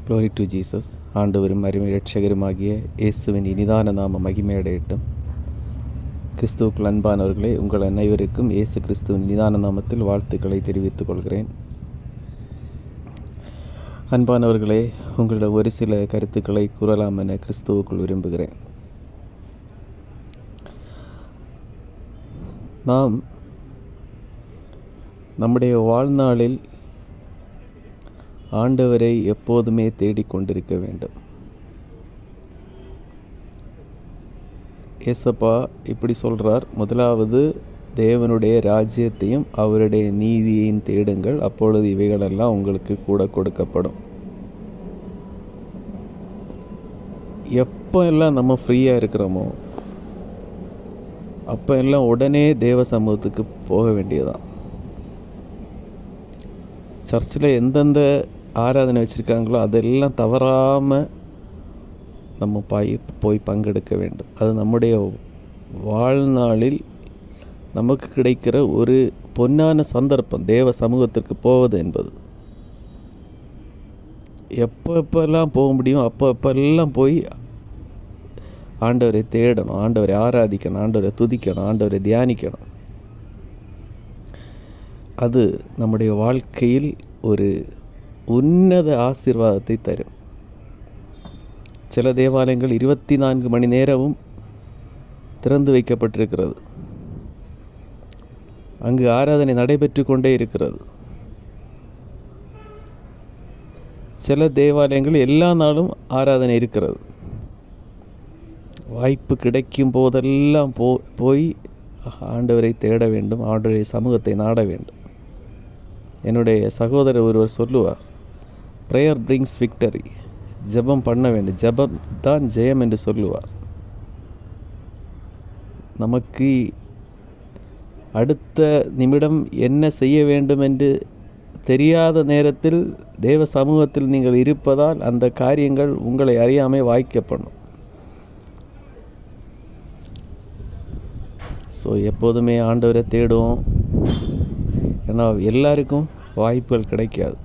Glory to Jesus. ஆண்டவரும் அருமை இரட்சகருமாகிய இயேசுவின் இனிதான நாம மகிமையடையட்டும். கிறிஸ்துவுக்குள் அன்பானவர்களே, உங்கள் அனைவருக்கும் இயேசு கிறிஸ்துவின் இனிதான நாமத்தில் வாழ்த்துக்களை தெரிவித்துக் கொள்கிறேன். அன்பானவர்களே, உங்களிடம் ஒரு சில கருத்துக்களை கூறலாம் என கிறிஸ்துவுக்குள் விரும்புகிறேன். நாம் நம்முடைய வாழ்நாளில் ஆண்டவரை எப்போதுமே தேடிக்கொண்டிருக்க வேண்டும். ஏசப்பா இப்படி சொல்கிறார், முதலாவது தேவனுடைய ராஜ்யத்தையும் அவருடைய நீதியையும் தேடுங்கள், அப்பொழுது இவைகளெல்லாம் உங்களுக்கு கூட கொடுக்கப்படும். எப்போ எல்லாம் நம்ம ஃப்ரீயாக இருக்கிறோமோ அப்போ எல்லாம் உடனே தேவ சமூகத்துக்கு போக வேண்டியதான். சர்ச்சில் எந்தெந்த ஆராதனை வச்சுருக்காங்களோ அதெல்லாம் தவறாமல் நம்ம போய் பங்கெடுக்க வேண்டும். அது நம்முடைய வாழ்நாளில் நமக்கு கிடைக்கிற ஒரு பொன்னான சந்தர்ப்பம், தேவ சமூகத்திற்கு போவது என்பது. எப்பெல்லாம் போக முடியும் அப்பெல்லாம் போய் ஆண்டவரை தேடணும், ஆண்டவரை ஆராதிக்கணும், ஆண்டவரை துதிக்கணும், ஆண்டவரை தியானிக்கணும். அது நம்முடைய வாழ்க்கையில் ஒரு உன்னத ஆசீர்வாதத்தை தரும். சில தேவாலயங்கள் 24 மணி நேரமும் திறந்து வைக்கப்பட்டிருக்கிறது. அங்கு ஆராதனை நடைபெற்று கொண்டே இருக்கிறது. சில தேவாலயங்கள் எல்லா நாளும் ஆராதனை இருக்கிறது. வாய்ப்பு கிடைக்கும் போதெல்லாம் போய் ஆண்டவரை தேட வேண்டும், ஆண்டவரை சமூகத்தை நாட வேண்டும். என்னுடைய சகோதரர் ஒருவர் சொல்லுவார், ப்ரேயர் பிரிங்ஸ் விக்டரி, ஜெபம் பண்ண வேண்டும், ஜெபம் தான் ஜெயம் என்று சொல்லுவார். நமக்கு அடுத்த நிமிடம் என்ன செய்ய வேண்டும் என்று தெரியாத நேரத்தில் தேவ சமூகத்தில் நீங்கள் இருப்பதால் அந்த காரியங்கள் உங்களை அறியாமல் வாய்க்கப்படும். ஸோ எப்போதுமே ஆண்டவரை தேடுவோம். ஏன்னா எல்லாருக்கும் வாய்ப்புகள் கிடைக்காது.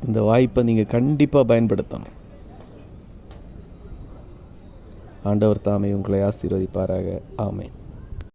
இந்த வாய்ப்பை நீங்கள் கண்டிப்பாக பயன்படுத்தணும். ஆண்டவர் தாமே உங்களை ஆசீர்வதிப்பாராக. ஆமென்.